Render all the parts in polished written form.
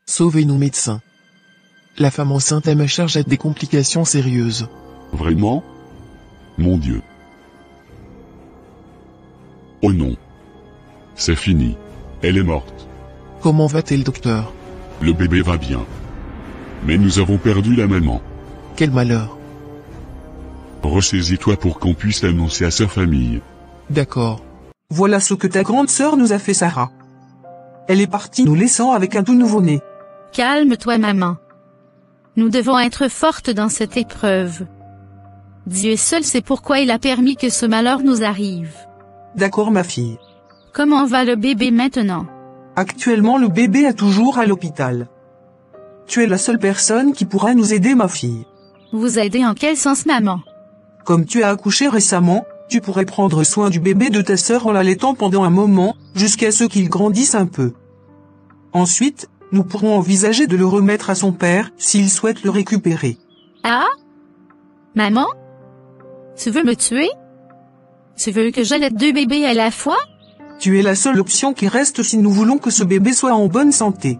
Sauvez-nous médecins. La femme enceinte est ma charge à des complications sérieuses. Vraiment? Mon Dieu. Oh non. C'est fini. Elle est morte. Comment va-t-elle, docteur? Le bébé va bien. Mais nous avons perdu la maman. Quel malheur. Ressaisis-toi pour qu'on puisse l'annoncer à sa famille. D'accord. Voilà ce que ta grande sœur nous a fait, Sarah. Elle est partie nous laissant avec un tout nouveau-né. Calme-toi, maman. Nous devons être fortes dans cette épreuve. Dieu seul sait pourquoi il a permis que ce malheur nous arrive. D'accord, ma fille. Comment va le bébé maintenant? Actuellement, le bébé est toujours à l'hôpital. Tu es la seule personne qui pourra nous aider, ma fille. Vous aider en quel sens, maman? Comme tu as accouché récemment, tu pourrais prendre soin du bébé de ta sœur en l'allaitant pendant un moment, jusqu'à ce qu'il grandisse un peu. Ensuite, nous pourrons envisager de le remettre à son père, s'il souhaite le récupérer. Ah? Maman? Tu veux me tuer? Tu veux que j'allaite 2 bébés à la fois? Tu es la seule option qui reste si nous voulons que ce bébé soit en bonne santé.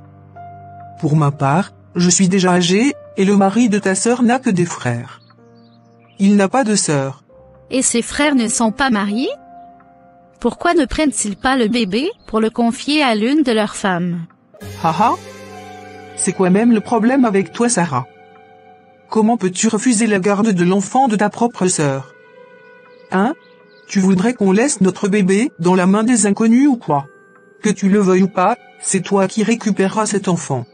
Pour ma part, je suis déjà âgée, et le mari de ta sœur n'a que des frères. Il n'a pas de sœur. Et ses frères ne sont pas mariés? Pourquoi ne prennent-ils pas le bébé, pour le confier à l'une de leurs femmes? Haha. C'est quoi même le problème avec toi, Sarah? Comment peux-tu refuser la garde de l'enfant de ta propre sœur? Hein? Tu voudrais qu'on laisse notre bébé dans la main des inconnus ou quoi? Que tu le veuilles ou pas, c'est toi qui récupéreras cet enfant.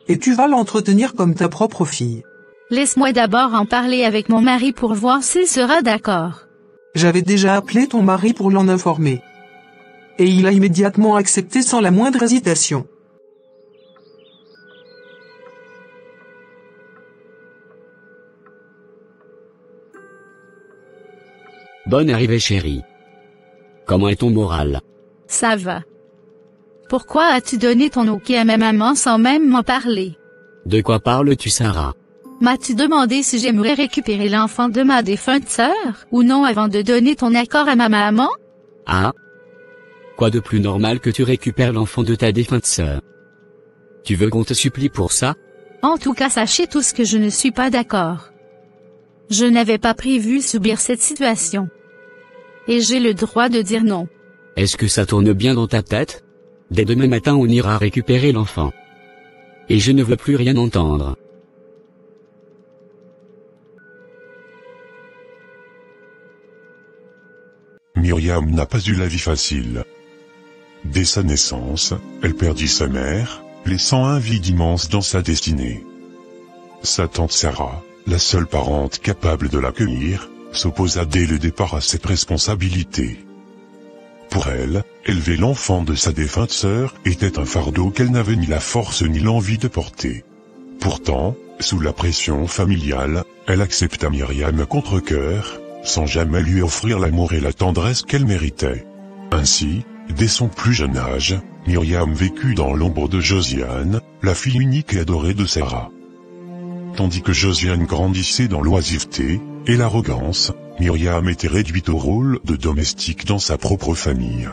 Et tu vas l'entretenir comme ta propre fille. Laisse-moi d'abord en parler avec mon mari pour voir s'il sera d'accord. J'avais déjà appelé ton mari pour l'en informer. Et il a immédiatement accepté sans la moindre hésitation. Bonne arrivée, chérie. Comment est ton moral? Ça va. Pourquoi as-tu donné ton OK à ma maman sans même m'en parler? De quoi parles-tu, Sarah? M'as-tu demandé si j'aimerais récupérer l'enfant de ma défunte sœur, ou non avant de donner ton accord à ma maman? Ah? Quoi de plus normal que tu récupères l'enfant de ta défunte sœur? Tu veux qu'on te supplie pour ça? En tout cas, sachez tous que je ne suis pas d'accord. Je n'avais pas prévu subir cette situation. Et j'ai le droit de dire non. Est-ce que ça tourne bien dans ta tête? Dès demain matin on ira récupérer l'enfant. Et je ne veux plus rien entendre. Myriam n'a pas eu la vie facile. Dès sa naissance, elle perdit sa mère, laissant un vide immense dans sa destinée. Sa tante Sarah, la seule parente capable de l'accueillir, s'opposa dès le départ à cette responsabilité. Pour elle, élever l'enfant de sa défunte sœur était un fardeau qu'elle n'avait ni la force ni l'envie de porter. Pourtant, sous la pression familiale, elle accepta Myriam contre cœur, sans jamais lui offrir l'amour et la tendresse qu'elle méritait. Ainsi, dès son plus jeune âge, Myriam vécut dans l'ombre de Josiane, la fille unique et adorée de Sarah. Tandis que Josiane grandissait dans l'oisiveté et l'arrogance, Myriam était réduite au rôle de domestique dans sa propre famille.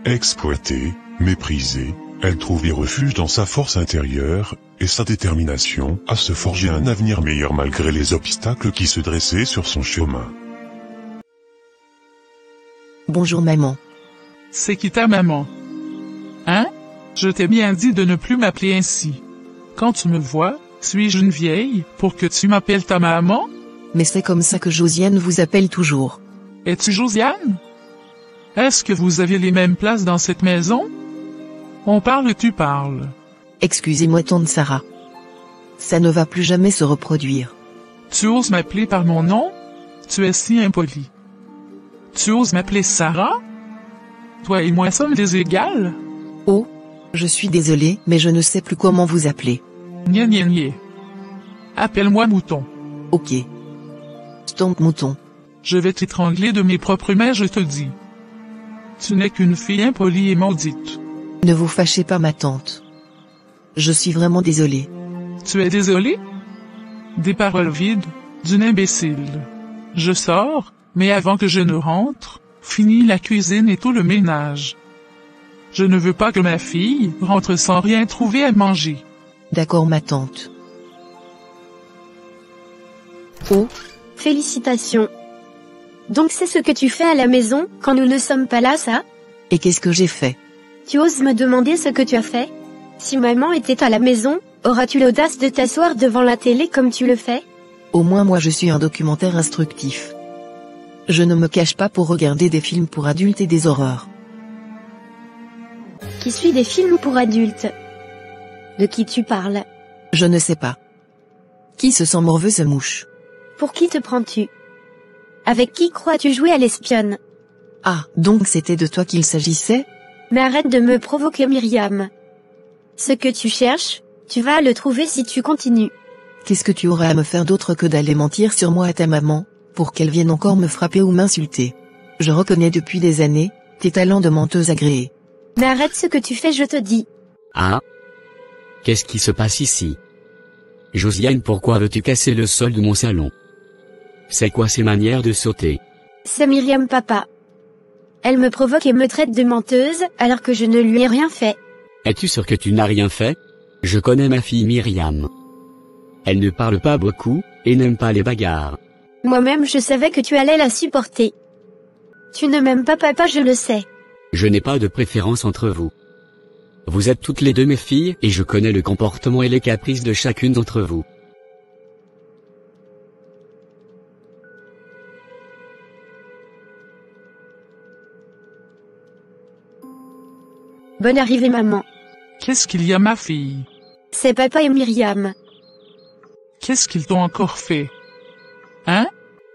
Exploitée, méprisée, elle trouvait refuge dans sa force intérieure et sa détermination à se forger un avenir meilleur malgré les obstacles qui se dressaient sur son chemin. Bonjour maman. C'est qui ta maman? Hein? Je t'ai bien dit de ne plus m'appeler ainsi. Quand tu me vois, suis-je une vieille, pour que tu m'appelles ta maman? Mais c'est comme ça que Josiane vous appelle toujours. Es-tu Josiane? Est-ce que vous avez les mêmes places dans cette maison? On parle, tu parles. Excusez-moi tante Sarah. Ça ne va plus jamais se reproduire. Tu oses m'appeler par mon nom? Tu es si impoli. Tu oses m'appeler Sarah? Toi et moi sommes des égales? Oh, Je suis désolé, mais je ne sais plus comment vous appeler. Gna gna gna. Appelle-moi Mouton. Ok. Stomp Mouton. Je vais t'étrangler de mes propres mains, je te dis. Tu n'es qu'une fille impolie et maudite. Ne vous fâchez pas, ma tante. Je suis vraiment désolé. Tu es désolé? Des paroles vides, d'une imbécile. Je sors, mais avant que je ne rentre, finis la cuisine et tout le ménage. Je ne veux pas que ma fille rentre sans rien trouver à manger. D'accord, ma tante. Oh, félicitations. Donc c'est ce que tu fais à la maison, quand nous ne sommes pas là, ça? Et qu'est-ce que j'ai fait? Tu oses me demander ce que tu as fait? Si maman était à la maison, auras-tu l'audace de t'asseoir devant la télé comme tu le fais? Au moins moi je suis un documentaire instructif. Je ne me cache pas pour regarder des films pour adultes et des horreurs. Qui suit des films pour adultes? De qui tu parles? Je ne sais pas. Qui se sent morveuse mouche? Pour qui te prends-tu? Avec qui crois-tu jouer à l'espionne? Ah, donc c'était de toi qu'il s'agissait? Mais arrête de me provoquer, Myriam. Ce que tu cherches, tu vas le trouver si tu continues. Qu'est-ce que tu auras à me faire d'autre que d'aller mentir sur moi à ta maman, pour qu'elle vienne encore me frapper ou m'insulter? Je reconnais depuis des années, tes talents de menteuse agréée. Mais arrête ce que tu fais, je te dis. Ah? Qu'est-ce qui se passe ici? Josiane, pourquoi veux-tu casser le sol de mon salon? C'est quoi ces manières de sauter? C'est Myriam, papa. Elle me provoque et me traite de menteuse, alors que je ne lui ai rien fait. Es-tu sûr que tu n'as rien fait? Je connais ma fille Myriam. Elle ne parle pas beaucoup, et n'aime pas les bagarres. Moi-même je savais que tu allais la supporter. Tu ne m'aimes pas, papa, je le sais. Je n'ai pas de préférence entre vous. Vous êtes toutes les deux mes filles et je connais le comportement et les caprices de chacune d'entre vous. Bonne arrivée, maman. Qu'est-ce qu'il y a, ma fille? C'est papa et Myriam. Qu'est-ce qu'ils t'ont encore fait? Hein?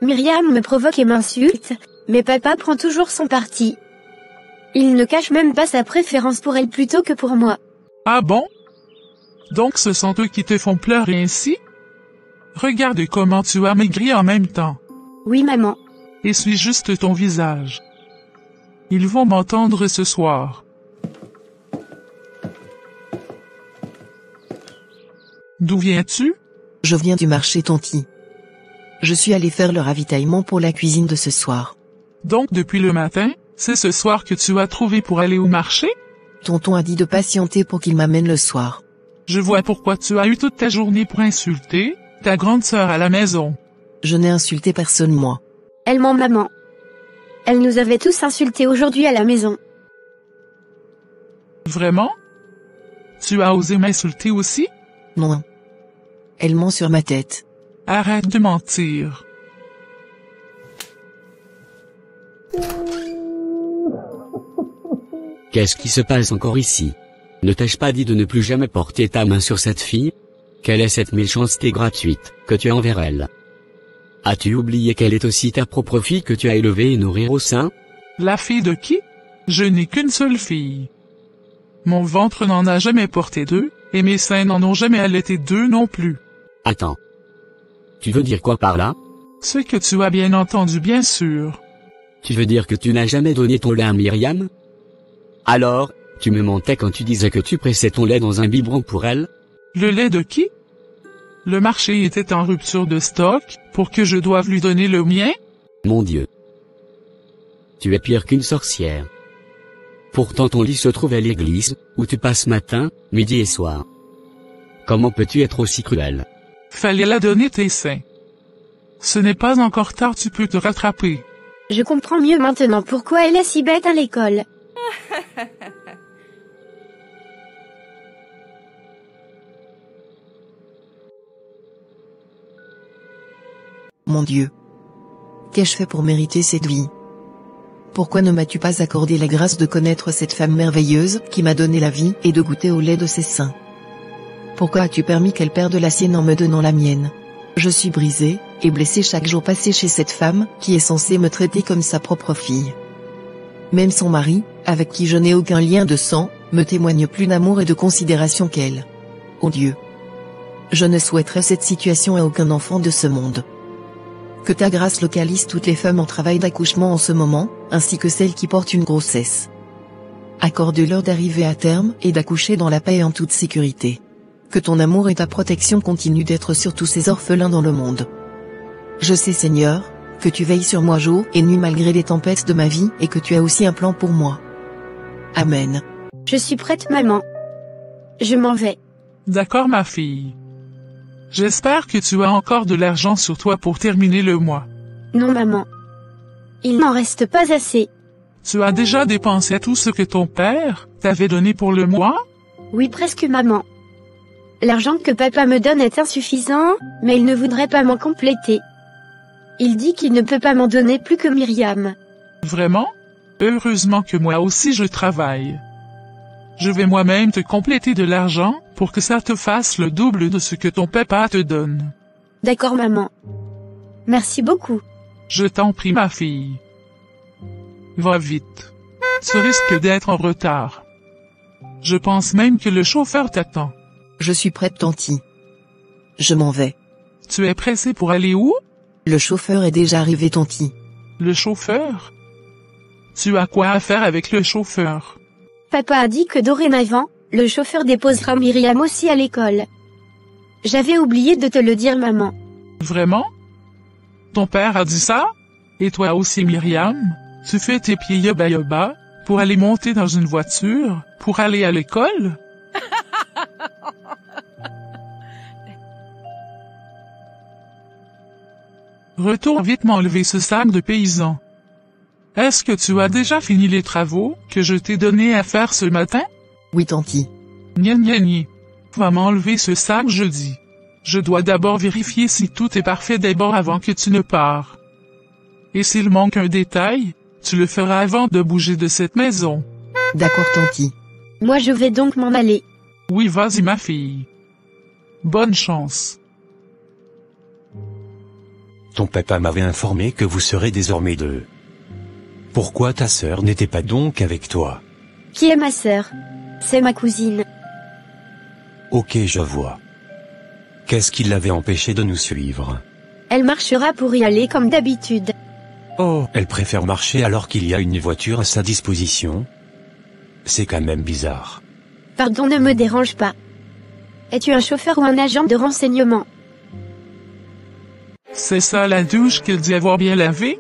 Myriam me provoque et m'insulte, mais papa prend toujours son parti. Il ne cache même pas sa préférence pour elle plutôt que pour moi. Ah bon? Donc ce sont eux qui te font pleurer ainsi? Regarde comment tu as maigri en même temps. Oui, maman. Essuie juste ton visage. Ils vont m'entendre ce soir. D'où viens-tu? Je viens du marché Tonti. Je suis allé faire le ravitaillement pour la cuisine de ce soir. Donc depuis le matin, c'est ce soir que tu as trouvé pour aller au marché? Tonton a dit de patienter pour qu'il m'amène le soir. Je vois pourquoi tu as eu toute ta journée pour insulter ta grande sœur à la maison. Je n'ai insulté personne, moi. Elle ment, maman. Elle nous avait tous insultés aujourd'hui à la maison. Vraiment? Tu as osé m'insulter aussi? Non. Elle ment sur ma tête. Arrête de mentir. Qu'est-ce qui se passe encore ici? Ne t'ai-je pas dit de ne plus jamais porter ta main sur cette fille? Quelle est cette méchanceté gratuite que tu as envers elle? As-tu oublié qu'elle est aussi ta propre fille que tu as élevée et nourrie au sein? La fille de qui? Je n'ai qu'une seule fille. Mon ventre n'en a jamais porté deux, et mes seins n'en ont jamais allaité deux non plus. Attends. Tu veux dire quoi par là? Ce que tu as bien entendu, bien sûr. Tu veux dire que tu n'as jamais donné ton lait à Myriam? Alors, tu me mentais quand tu disais que tu pressais ton lait dans un biberon pour elle? Le lait de qui? Le marché était en rupture de stock, pour que je doive lui donner le mien? Mon Dieu. Tu es pire qu'une sorcière. Pourtant ton lit se trouve à l'église, où tu passes matin, midi et soir. Comment peux-tu être aussi cruel? Fallait la donner tes seins. Ce n'est pas encore tard, tu peux te rattraper. Je comprends mieux maintenant pourquoi elle est si bête à l'école. Mon Dieu. Qu'ai-je fait pour mériter cette vie? Pourquoi ne m'as-tu pas accordé la grâce de connaître cette femme merveilleuse qui m'a donné la vie et de goûter au lait de ses seins? Pourquoi as-tu permis qu'elle perde la sienne en me donnant la mienne? Je suis brisée et blessée chaque jour passé chez cette femme qui est censée me traiter comme sa propre fille. Même son mari, avec qui je n'ai aucun lien de sang, me témoigne plus d'amour et de considération qu'elle. Oh Dieu! Je ne souhaiterais cette situation à aucun enfant de ce monde. Que ta grâce localise toutes les femmes en travail d'accouchement en ce moment, ainsi que celles qui portent une grossesse. Accorde-leur d'arriver à terme et d'accoucher dans la paix et en toute sécurité. Que ton amour et ta protection continuent d'être sur tous ces orphelins dans le monde. Je sais Seigneur, que tu veilles sur moi jour et nuit malgré les tempêtes de ma vie et que tu as aussi un plan pour moi. Amen. Je suis prête, maman. Je m'en vais. D'accord, ma fille. J'espère que tu as encore de l'argent sur toi pour terminer le mois. Non, maman. Il n'en reste pas assez. Tu as déjà dépensé tout ce que ton père t'avait donné pour le mois? Oui, presque, maman. L'argent que papa me donne est insuffisant, mais il ne voudrait pas m'en compléter. Il dit qu'il ne peut pas m'en donner plus que Myriam. Vraiment? Heureusement que moi aussi je travaille. Je vais moi-même te compléter de l'argent pour que ça te fasse le double de ce que ton papa te donne. D'accord, maman. Merci beaucoup. Je t'en prie, ma fille. Va vite. Tu risques d'être en retard. Je pense même que le chauffeur t'attend. Je suis prête, tanti. Je m'en vais. Tu es pressé pour aller où? Le chauffeur est déjà arrivé, tanti. Le chauffeur? Tu as quoi à faire avec le chauffeur? Papa a dit que dorénavant, le chauffeur déposera Myriam aussi à l'école. J'avais oublié de te le dire, maman. Vraiment? Ton père a dit ça? Et toi aussi, Myriam? Tu fais tes pieds yoba pour aller monter dans une voiture, pour aller à l'école? Retourne vite m'enlever ce sac de paysan. Est-ce que tu as déjà fini les travaux que je t'ai donné à faire ce matin? Oui, tanti. Gna gna gna. Va m'enlever ce sac, je dis. Je dois d'abord vérifier si tout est parfait d'abord avant que tu ne pars. Et s'il manque un détail, tu le feras avant de bouger de cette maison. D'accord, tanti. Moi je vais donc m'en aller. Oui, vas-y ma fille. Bonne chance. Ton papa m'avait informé que vous serez désormais deux. Pourquoi ta sœur n'était pas donc avec toi? Qui est ma sœur? C'est ma cousine. Ok, je vois. Qu'est-ce qui l'avait empêché de nous suivre? Elle marchera pour y aller comme d'habitude. Oh, elle préfère marcher alors qu'il y a une voiture à sa disposition? C'est quand même bizarre. Pardon, ne me dérange pas. Es-tu un chauffeur ou un agent de renseignement? C'est ça la douche qu'elle dit avoir bien lavé?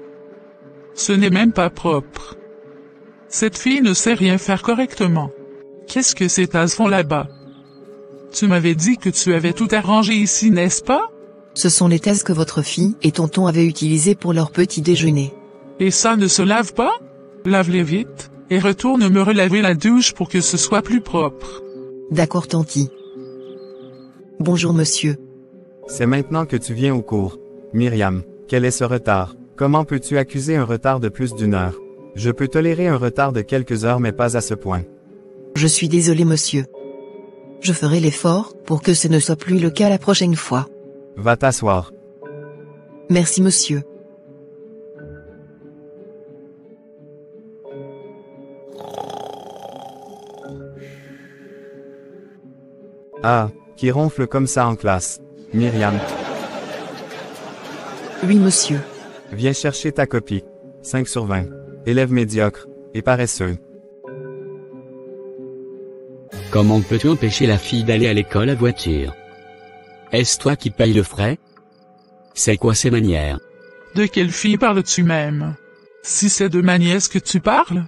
Ce n'est même pas propre. Cette fille ne sait rien faire correctement. Qu'est-ce que ces tasses font là-bas? Tu m'avais dit que tu avais tout arrangé ici, n'est-ce pas? Ce sont les tasses que votre fille et tonton avaient utilisées pour leur petit déjeuner. Et ça ne se lave pas? Lave-les vite, et retourne me relaver la douche pour que ce soit plus propre. D'accord, tanti. Bonjour, monsieur. C'est maintenant que tu viens au cours. Myriam, quel est ce retard? Comment peux-tu accuser un retard de plus d'une heure? Je peux tolérer un retard de quelques heures mais pas à ce point. Je suis désolé, monsieur. Je ferai l'effort pour que ce ne soit plus le cas la prochaine fois. Va t'asseoir. Merci, monsieur. Ah, qui ronfle comme ça en classe. Myriam, Oui, monsieur. viens chercher ta copie. 5 sur 20. Élève médiocre et paresseux. Comment peux-tu empêcher la fille d'aller à l'école à voiture? Est-ce toi qui payes le frais? C'est quoi ces manières? De quelle fille parles-tu même? Si c'est de ma nièce que tu parles?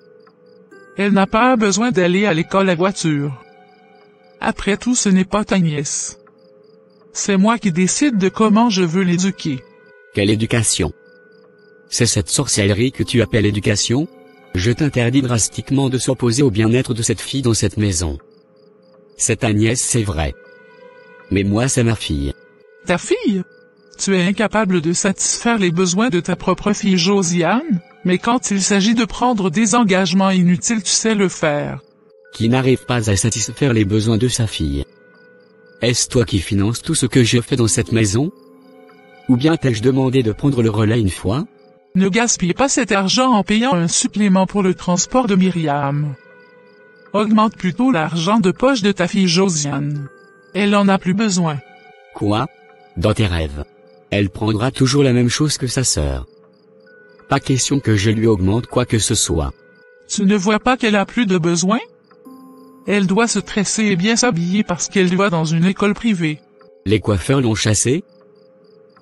Elle n'a pas besoin d'aller à l'école à voiture. Après tout, ce n'est pas ta nièce. C'est moi qui décide de comment je veux l'éduquer. Quelle éducation? C'est cette sorcellerie que tu appelles éducation? Je t'interdis drastiquement de s'opposer au bien-être de cette fille dans cette maison. C'est ta nièce, c'est vrai. Mais moi, c'est ma fille. Ta fille? Tu es incapable de satisfaire les besoins de ta propre fille Josiane, mais quand il s'agit de prendre des engagements inutiles, tu sais le faire. Qui n'arrive pas à satisfaire les besoins de sa fille. Est-ce toi qui finances tout ce que je fais dans cette maison? Ou bien t'ai-je demandé de prendre le relais une fois? Ne gaspille pas cet argent en payant un supplément pour le transport de Myriam. Augmente plutôt l'argent de poche de ta fille Josiane. Elle en a plus besoin. Quoi? Dans tes rêves. Elle prendra toujours la même chose que sa sœur. Pas question que je lui augmente quoi que ce soit. Tu ne vois pas qu'elle a plus de besoin? Elle doit se tresser et bien s'habiller parce qu'elle va dans une école privée. Les coiffeurs l'ont chassée?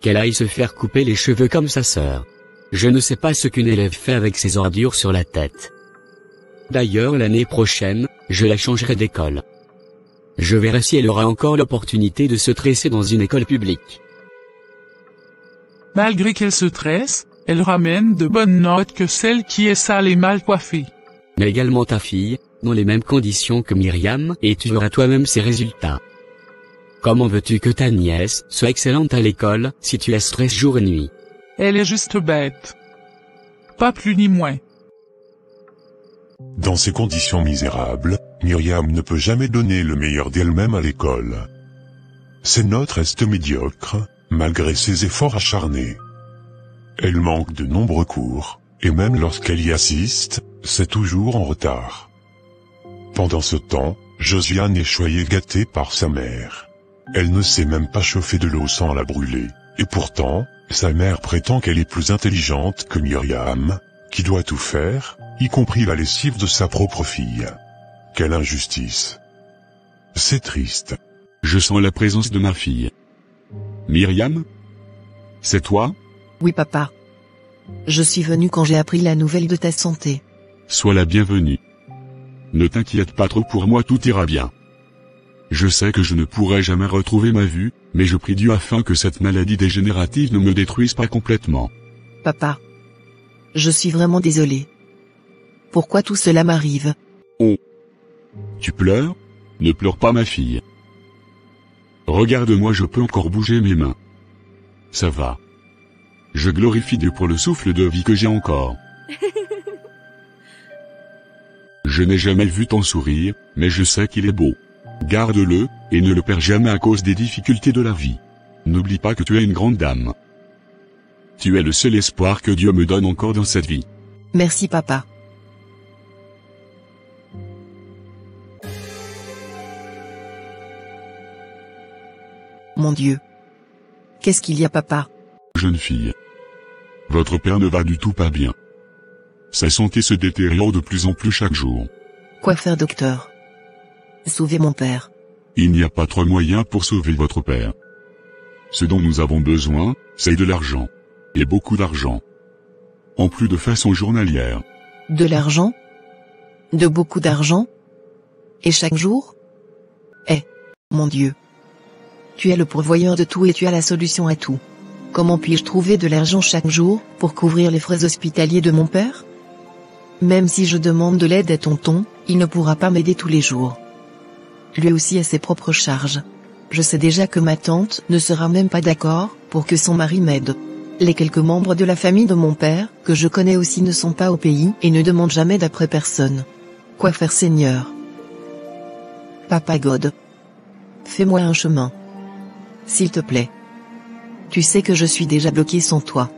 Qu'elle aille se faire couper les cheveux comme sa sœur. Je ne sais pas ce qu'une élève fait avec ses ordures sur la tête. D'ailleurs l'année prochaine, je la changerai d'école. Je verrai si elle aura encore l'opportunité de se tresser dans une école publique. Malgré qu'elle se tresse, elle ramène de bonnes notes que celle qui est sale et mal coiffée. Mais également ta fille, dans les mêmes conditions que Myriam, et tu verras toi-même ses résultats. Comment veux-tu que ta nièce soit excellente à l'école, si tu la stresses jour et nuit? Elle est juste bête. Pas plus ni moins. Dans ces conditions misérables, Myriam ne peut jamais donner le meilleur d'elle-même à l'école. Ses notes restent médiocres, malgré ses efforts acharnés. Elle manque de nombreux cours, et même lorsqu'elle y assiste, c'est toujours en retard. Pendant ce temps, Josiane est choyée gâtée par sa mère. Elle ne sait même pas chauffer de l'eau sans la brûler, et pourtant, sa mère prétend qu'elle est plus intelligente que Myriam, qui doit tout faire, y compris la lessive de sa propre fille. Quelle injustice. C'est triste. Je sens la présence de ma fille. Myriam? C'est toi? Oui papa. Je suis venu quand j'ai appris la nouvelle de ta santé. Sois la bienvenue. Ne t'inquiète pas trop, pour moi tout ira bien. Je sais que je ne pourrai jamais retrouver ma vue, mais je prie Dieu afin que cette maladie dégénérative ne me détruise pas complètement. Papa. Je suis vraiment désolé. Pourquoi tout cela m'arrive? Oh. Tu pleures? Ne pleure pas ma fille. Regarde-moi, je peux encore bouger mes mains. Ça va. Je glorifie Dieu pour le souffle de vie que j'ai encore. Je n'ai jamais vu ton sourire, mais je sais qu'il est beau. Garde-le, et ne le perds jamais à cause des difficultés de la vie. N'oublie pas que tu es une grande dame. Tu es le seul espoir que Dieu me donne encore dans cette vie. Merci papa. Mon Dieu. Qu'est-ce qu'il y a papa? Jeune fille. Votre père ne va du tout pas bien. Sa santé se détériore de plus en plus chaque jour. Quoi faire docteur? Sauvez mon père. Il n'y a pas trois moyens pour sauver votre père. Ce dont nous avons besoin, c'est de l'argent. Et beaucoup d'argent. En plus de façon journalière. De l'argent? De beaucoup d'argent? Et chaque jour? Eh, mon Dieu. Tu es le pourvoyeur de tout et tu as la solution à tout. Comment puis-je trouver de l'argent chaque jour, pour couvrir les frais hospitaliers de mon père? Même si je demande de l'aide à tonton, il ne pourra pas m'aider tous les jours. Lui aussi a ses propres charges. Je sais déjà que ma tante ne sera même pas d'accord, pour que son mari m'aide. Les quelques membres de la famille de mon père, que je connais aussi, ne sont pas au pays, et ne demandent jamais d'après personne. Quoi faire, Seigneur? Papa God. Fais-moi un chemin. S'il te plaît. Tu sais que je suis déjà bloqué sans toi.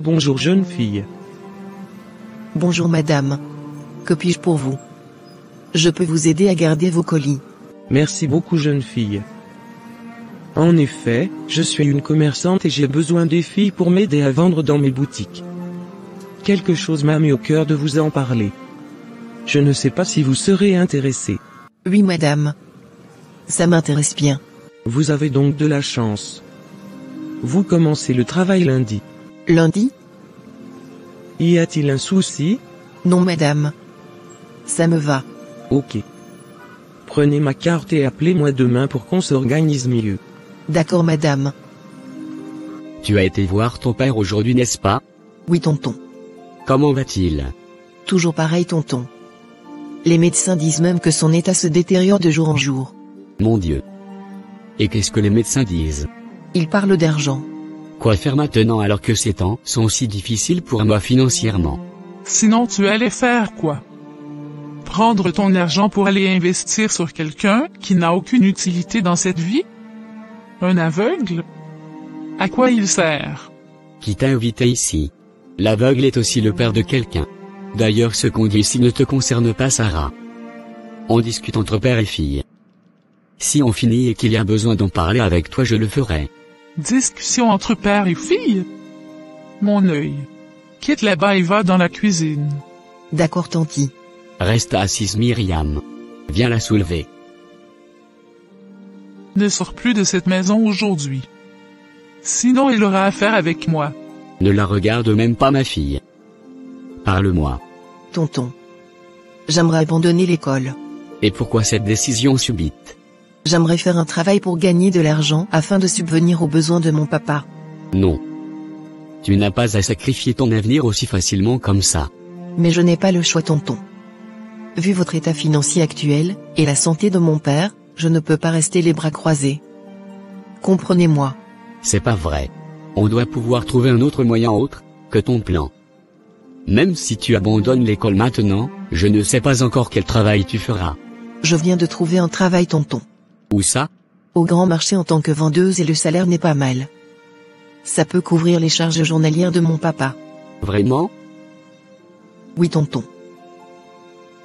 Bonjour jeune fille. Bonjour madame. Que puis-je pour vous? Je peux vous aider à garder vos colis. Merci beaucoup jeune fille. En effet, je suis une commerçante et j'ai besoin des filles pour m'aider à vendre dans mes boutiques. Quelque chose m'a mis au cœur de vous en parler. Je ne sais pas si vous serez intéressé. Oui madame. Ça m'intéresse bien. Vous avez donc de la chance. Vous commencez le travail lundi. Lundi? Y a-t-il un souci? Non madame. Ça me va. Ok. Prenez ma carte et appelez-moi demain pour qu'on s'organise mieux. D'accord madame. Tu as été voir ton père aujourd'hui, n'est-ce pas? Oui tonton. Comment va-t-il? Toujours pareil tonton. Les médecins disent même que son état se détériore de jour en jour. Mon Dieu. Et qu'est-ce que les médecins disent? Ils parlent d'argent. Quoi faire maintenant alors que ces temps sont si difficiles pour moi financièrement? Sinon tu allais faire quoi? Prendre ton argent pour aller investir sur quelqu'un qui n'a aucune utilité dans cette vie? Un aveugle? À quoi il sert? Qui t'a invité ici? L'aveugle est aussi le père de quelqu'un. D'ailleurs ce qu'on dit ici ne te concerne pas Sarah. On discute entre père et fille. Si on finit et qu'il y a besoin d'en parler avec toi je le ferai. Discussion entre père et fille? Mon œil. Quitte là-bas et va dans la cuisine. D'accord tanti. Reste assise Myriam. Viens la soulever. Ne sors plus de cette maison aujourd'hui. Sinon elle aura affaire avec moi. Ne la regarde même pas ma fille. Parle-moi. Tonton. J'aimerais abandonner l'école. Et pourquoi cette décision subite? J'aimerais faire un travail pour gagner de l'argent afin de subvenir aux besoins de mon papa. Non. Tu n'as pas à sacrifier ton avenir aussi facilement comme ça. Mais je n'ai pas le choix tonton. Vu votre état financier actuel, et la santé de mon père, je ne peux pas rester les bras croisés. Comprenez-moi. C'est pas vrai. On doit pouvoir trouver un autre moyen autre que ton plan. Même si tu abandonnes l'école maintenant, je ne sais pas encore quel travail tu feras. Je viens de trouver un travail tonton. Où ça? Au grand marché en tant que vendeuse et le salaire n'est pas mal. Ça peut couvrir les charges journalières de mon papa. Vraiment? Oui tonton.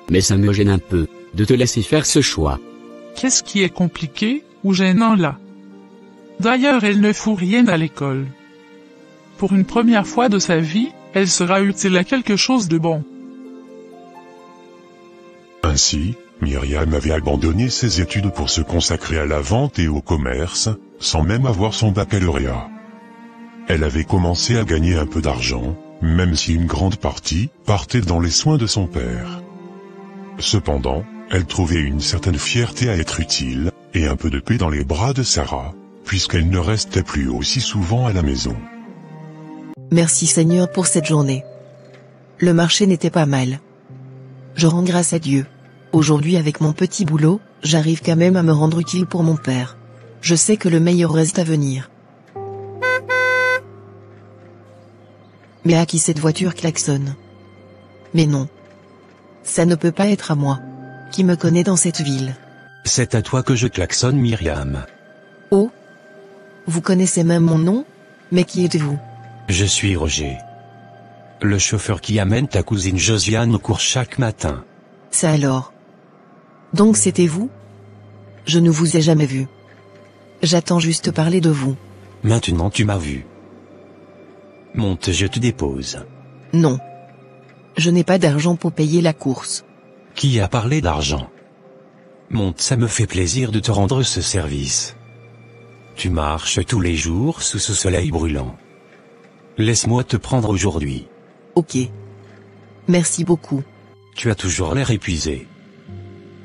Mais ça me gêne un peu, de te laisser faire ce choix. Qu'est-ce qui est compliqué ou gênant là? D'ailleurs elle ne fout rien à l'école. Pour une première fois de sa vie, elle sera utile à quelque chose de bon. Ainsi, Myriam avait abandonné ses études pour se consacrer à la vente et au commerce, sans même avoir son baccalauréat. Elle avait commencé à gagner un peu d'argent, même si une grande partie partait dans les soins de son père. Cependant, elle trouvait une certaine fierté à être utile, et un peu de paix dans les bras de Sarah, puisqu'elle ne restait plus aussi souvent à la maison. Merci Seigneur pour cette journée. Le marché n'était pas mal. Je rends grâce à Dieu. Aujourd'hui avec mon petit boulot, j'arrive quand même à me rendre utile pour mon père. Je sais que le meilleur reste à venir. Mais à qui cette voiture klaxonne? Mais non. Ça ne peut pas être à moi. Qui me connaît dans cette ville? C'est à toi que je klaxonne Myriam. Oh? Vous connaissez même mon nom? Mais qui êtes-vous? Je suis Roger. Le chauffeur qui amène ta cousine Josiane au cours chaque matin. Ça alors? Donc c'était vous? Je ne vous ai jamais vu. J'attends juste parler de vous. Maintenant tu m'as vu. Monte, je te dépose. Non. Je n'ai pas d'argent pour payer la course. Qui a parlé d'argent? Monte, ça me fait plaisir de te rendre ce service. Tu marches tous les jours sous ce soleil brûlant. Laisse-moi te prendre aujourd'hui. Ok. Merci beaucoup. Tu as toujours l'air épuisé.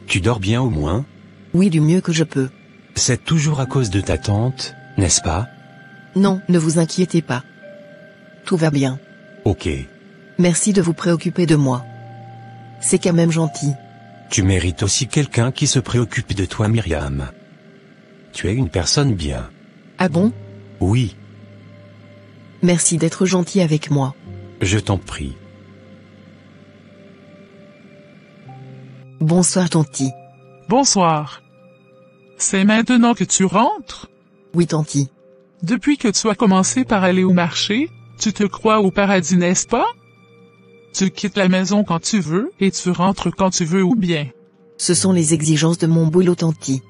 Tu dors bien au moins? Oui, du mieux que je peux. C'est toujours à cause de ta tante, n'est-ce pas? Non, ne vous inquiétez pas. Tout va bien. Ok. Merci de vous préoccuper de moi. C'est quand même gentil. Tu mérites aussi quelqu'un qui se préoccupe de toi, Myriam. Tu es une personne bien. Ah bon? Oui. Merci d'être gentil avec moi. Je t'en prie. Bonsoir tanti. Bonsoir. C'est maintenant que tu rentres? Oui tanti. Depuis que tu as commencé par aller au marché, tu te crois au paradis, n'est-ce pas? Tu quittes la maison quand tu veux et tu rentres quand tu veux ou bien? Ce sont les exigences de mon boulot tanti.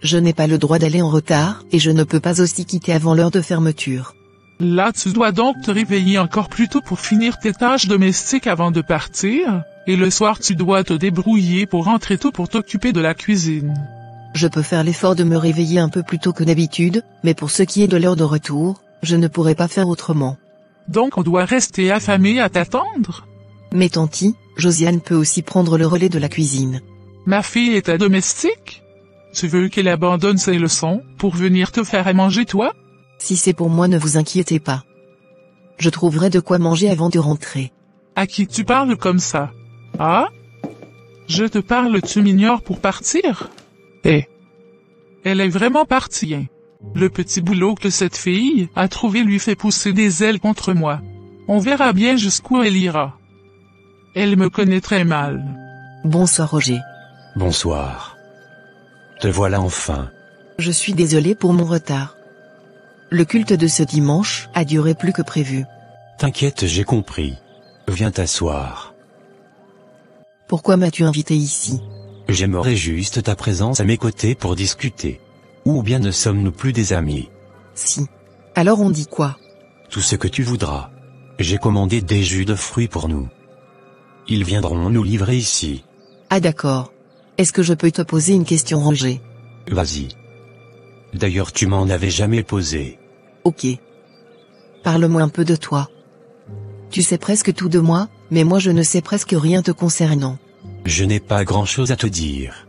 Je n'ai pas le droit d'aller en retard et je ne peux pas aussi quitter avant l'heure de fermeture. Là tu dois donc te réveiller encore plus tôt pour finir tes tâches domestiques avant de partir, et le soir tu dois te débrouiller pour rentrer tôt pour t'occuper de la cuisine. Je peux faire l'effort de me réveiller un peu plus tôt que d'habitude, mais pour ce qui est de l'heure de retour, je ne pourrai pas faire autrement. Donc on doit rester affamé à t'attendre? Mais tanti, Josiane peut aussi prendre le relais de la cuisine. Ma fille est ta domestique? Tu veux qu'elle abandonne ses leçons pour venir te faire à manger toi? Si c'est pour moi, ne vous inquiétez pas. Je trouverai de quoi manger avant de rentrer. À qui tu parles comme ça? Ah? Je te parle, tu m'ignores pour partir? Eh. Elle est vraiment partie, hein? Le petit boulot que cette fille a trouvé lui fait pousser des ailes contre moi. On verra bien jusqu'où elle ira. Elle me connaît très mal. Bonsoir Roger. Bonsoir. Te voilà enfin. Je suis désolé pour mon retard. Le culte de ce dimanche a duré plus que prévu. T'inquiète, j'ai compris. Viens t'asseoir. Pourquoi m'as-tu invité ici? J'aimerais juste ta présence à mes côtés pour discuter. Ou bien ne sommes-nous plus des amis? Si. Alors on dit quoi? Tout ce que tu voudras. J'ai commandé des jus de fruits pour nous. Ils viendront nous livrer ici. Ah d'accord. Est-ce que je peux te poser une question rangée? Vas-y. D'ailleurs tu m'en avais jamais posé. Ok. Parle-moi un peu de toi. Tu sais presque tout de moi, mais moi je ne sais presque rien te concernant. Je n'ai pas grand-chose à te dire.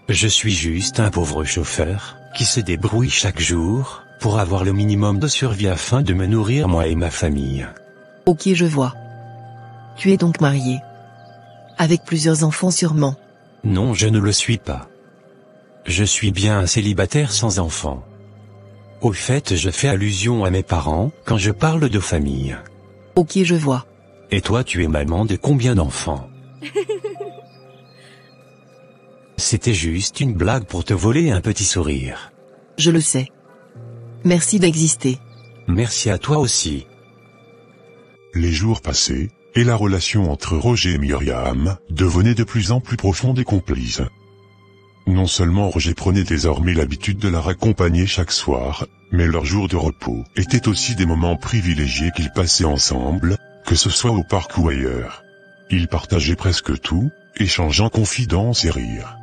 Je suis juste un pauvre chauffeur, qui se débrouille chaque jour, pour avoir le minimum de survie afin de me nourrir moi et ma famille. Ok, je vois. Tu es donc marié. Avec plusieurs enfants sûrement. Non, je ne le suis pas. Je suis bien un célibataire sans enfant. Au fait, je fais allusion à mes parents, quand je parle de famille. Ok, je vois. Et toi, tu es maman de combien d'enfants? C'était juste une blague pour te voler un petit sourire. Je le sais. Merci d'exister. Merci à toi aussi. Les jours passaient, et la relation entre Roger et Myriam devenait de plus en plus profonde et complice. Non seulement Roger prenait désormais l'habitude de la raccompagner chaque soir, mais leurs jours de repos étaient aussi des moments privilégiés qu'ils passaient ensemble, que ce soit au parc ou ailleurs. Ils partageaient presque tout, échangeant confidences et rires.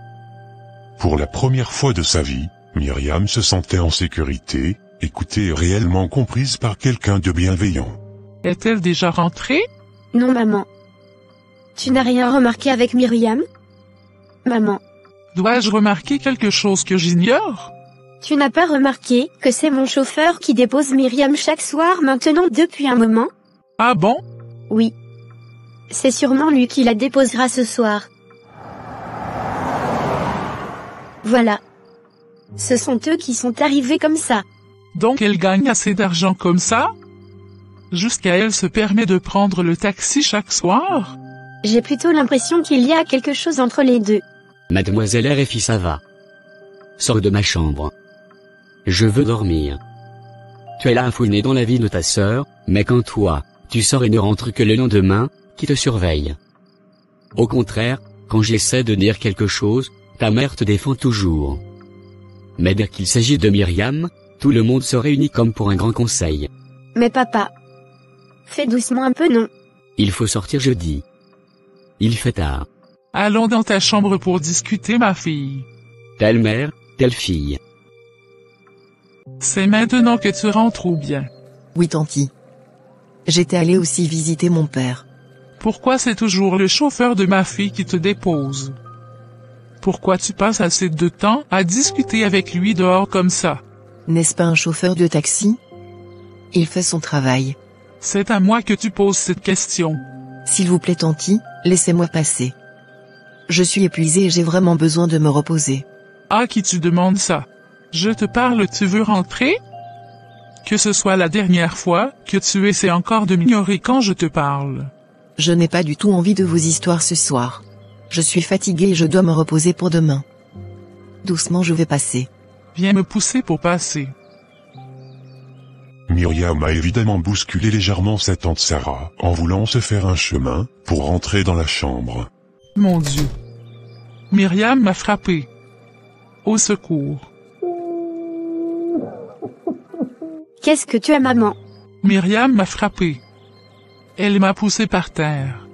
Pour la première fois de sa vie, Myriam se sentait en sécurité, écoutée et réellement comprise par quelqu'un de bienveillant. Est-elle déjà rentrée? Non maman. Tu n'as rien remarqué avec Myriam? Maman. Dois-je remarquer quelque chose que j'ignore? Tu n'as pas remarqué que c'est mon chauffeur qui dépose Myriam chaque soir maintenant depuis un moment? Ah bon? Oui. C'est sûrement lui qui la déposera ce soir. Voilà. Ce sont eux qui sont arrivés comme ça. Donc elle gagne assez d'argent comme ça? Jusqu'à elle se permet de prendre le taxi chaque soir? J'ai plutôt l'impression qu'il y a quelque chose entre les deux. Mademoiselle RFI, ça va. Sors de ma chambre. Je veux dormir. Tu es là à fouiner dans la vie de ta sœur, mais quand toi, tu sors et ne rentres que le lendemain, qui te surveille? Au contraire, quand j'essaie de dire quelque chose, ta mère te défend toujours. Mais dès qu'il s'agit de Myriam, tout le monde se réunit comme pour un grand conseil. Mais papa. Fais doucement un peu non. Il faut sortir jeudi. Il fait tard. Allons dans ta chambre pour discuter ma fille. Telle mère, telle fille. C'est maintenant que tu rentres ou bien? Oui tanti. J'étais allée aussi visiter mon père. Pourquoi c'est toujours le chauffeur de ma fille qui te dépose? Pourquoi tu passes assez de temps à discuter avec lui dehors comme ça? N'est-ce pas un chauffeur de taxi? Il fait son travail. C'est à moi que tu poses cette question. S'il vous plaît tanti, laissez-moi passer. Je suis épuisée et j'ai vraiment besoin de me reposer. À qui tu demandes ça? Je te parle, tu veux rentrer? Que ce soit la dernière fois que tu essaies encore de m'ignorer quand je te parle. Je n'ai pas du tout envie de vos histoires ce soir. Je suis fatiguée et je dois me reposer pour demain. Doucement, je vais passer. Viens me pousser pour passer. Myriam a évidemment bousculé légèrement sa tante Sarah, en voulant se faire un chemin, pour rentrer dans la chambre. Mon Dieu. Myriam m'a frappé. Au secours. Qu'est-ce que tu as maman? Myriam m'a frappé. Elle m'a poussé par terre.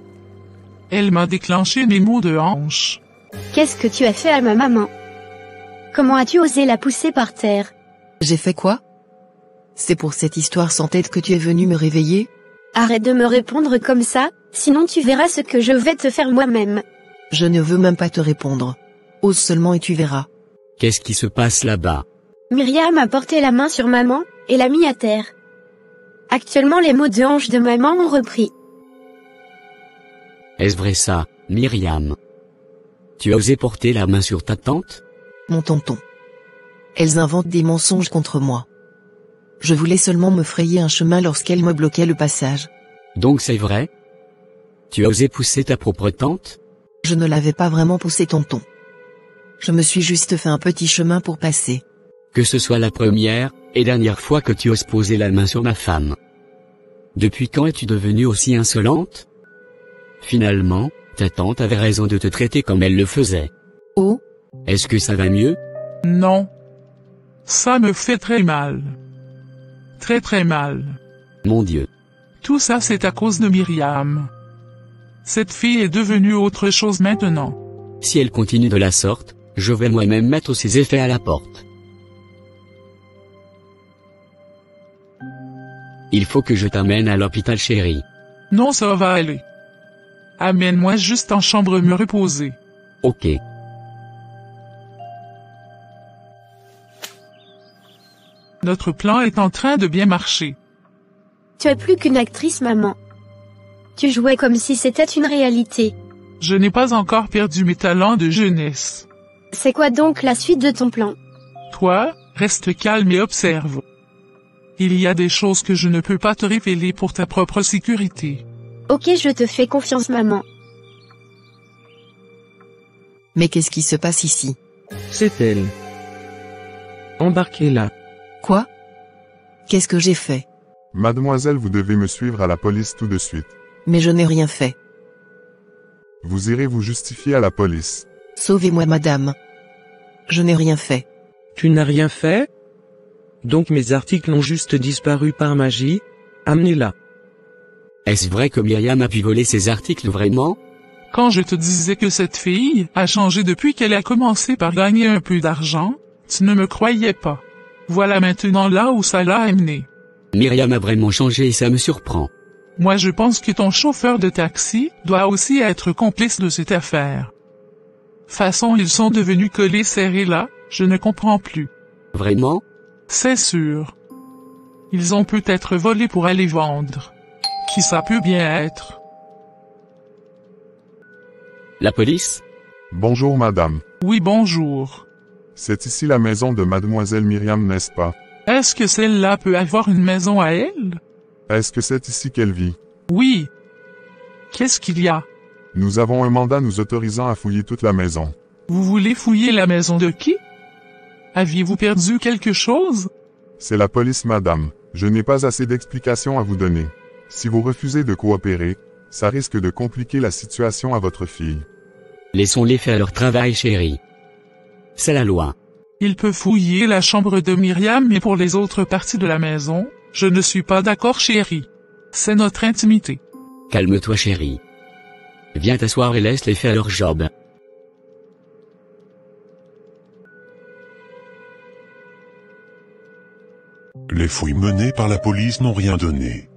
Elle m'a déclenché des maux de hanche. Qu'est-ce que tu as fait à ma maman? Comment as-tu osé la pousser par terre? J'ai fait quoi? C'est pour cette histoire sans tête que tu es venu me réveiller? Arrête de me répondre comme ça, sinon tu verras ce que je vais te faire moi-même. Je ne veux même pas te répondre. Ose seulement et tu verras. Qu'est-ce qui se passe là-bas? Myriam a porté la main sur maman, et l'a mis à terre. Actuellement les maux de hanche de maman ont repris. Est-ce vrai ça, Myriam? Tu as osé porter la main sur ta tante? Mon tonton. Elles inventent des mensonges contre moi. Je voulais seulement me frayer un chemin lorsqu'elles me bloquaient le passage. Donc c'est vrai? Tu as osé pousser ta propre tante? Je ne l'avais pas vraiment poussé tonton. Je me suis juste fait un petit chemin pour passer. Que ce soit la première et dernière fois que tu oses poser la main sur ma femme. Depuis quand es-tu devenue aussi insolente? Finalement, Ta tante avait raison de te traiter comme elle le faisait. Oh, Est-ce que ça va mieux? Non. Ça me fait très mal. Très très mal. Mon Dieu. Tout ça c'est à cause de Myriam. Cette fille est devenue autre chose maintenant. Si elle continue de la sorte, je vais moi-même mettre ses effets à la porte. Il faut que je t'amène à l'hôpital, chérie. Non, ça va aller. Amène-moi juste en chambre me reposer. Ok. Notre plan est en train de bien marcher. Tu es plus qu'une actrice, maman. Tu jouais comme si c'était une réalité. Je n'ai pas encore perdu mes talents de jeunesse. C'est quoi donc la suite de ton plan? Toi, reste calme et observe. Il y a des choses que je ne peux pas te révéler pour ta propre sécurité. Ok, je te fais confiance, maman. mais qu'est-ce qui se passe ici? C'est elle. Embarquez-la. Quoi? Qu'est-ce que j'ai fait? Mademoiselle, vous devez me suivre à la police tout de suite. Mais je n'ai rien fait. Vous irez vous justifier à la police. Sauvez-moi, madame. Je n'ai rien fait. Tu n'as rien fait? Donc mes articles ont juste disparu par magie? Amenez-la. Est-ce vrai que Myriam a pu voler ces articles vraiment? Quand je te disais que cette fille a changé depuis qu'elle a commencé par gagner un peu d'argent, tu ne me croyais pas. Voilà maintenant là où ça l'a amené. Myriam a vraiment changé et ça me surprend. Moi je pense que ton chauffeur de taxi doit aussi être complice de cette affaire. Façon ils sont devenus collés serrés là, je ne comprends plus. Vraiment? C'est sûr. Ils ont peut-être volé pour aller vendre. Qui ça peut bien être? La police? Bonjour madame. Oui, bonjour. C'est ici la maison de mademoiselle Myriam, n'est-ce pas? Est-ce que celle-là peut avoir une maison à elle? Est-ce que c'est ici qu'elle vit? Oui. Qu'est-ce qu'il y a? Nous avons un mandat nous autorisant à fouiller toute la maison. Vous voulez fouiller la maison de qui? Aviez-vous perdu quelque chose? C'est la police, madame. Je n'ai pas assez d'explications à vous donner. Si vous refusez de coopérer, ça risque de compliquer la situation à votre fille. Laissons-les faire leur travail, chérie. C'est la loi. Il peut fouiller la chambre de Myriam, mais pour les autres parties de la maison, je ne suis pas d'accord, chérie. C'est notre intimité. Calme-toi, chérie. Viens t'asseoir et laisse-les faire leur job. Les fouilles menées par la police n'ont rien donné.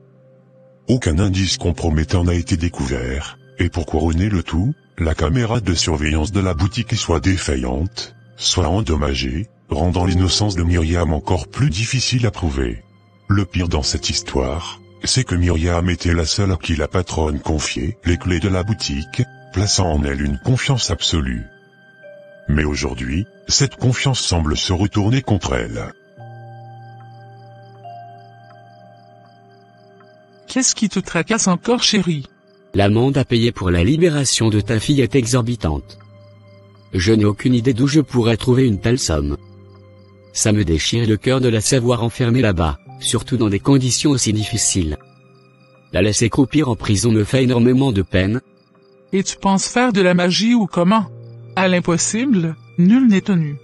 Aucun indice compromettant n'a été découvert, et pour couronner le tout, la caméra de surveillance de la boutique est soit défaillante, soit endommagée, rendant l'innocence de Myriam encore plus difficile à prouver. Le pire dans cette histoire, c'est que Myriam était la seule à qui la patronne confiait les clés de la boutique, plaçant en elle une confiance absolue. Mais aujourd'hui, cette confiance semble se retourner contre elle. Qu'est-ce qui te tracasse encore, chérie? L'amende à payer pour la libération de ta fille est exorbitante. Je n'ai aucune idée d'où je pourrais trouver une telle somme. Ça me déchire le cœur de la savoir enfermée là-bas, surtout dans des conditions aussi difficiles. La laisser croupir en prison me fait énormément de peine. Et tu penses faire de la magie ou comment? À l'impossible, nul n'est tenu.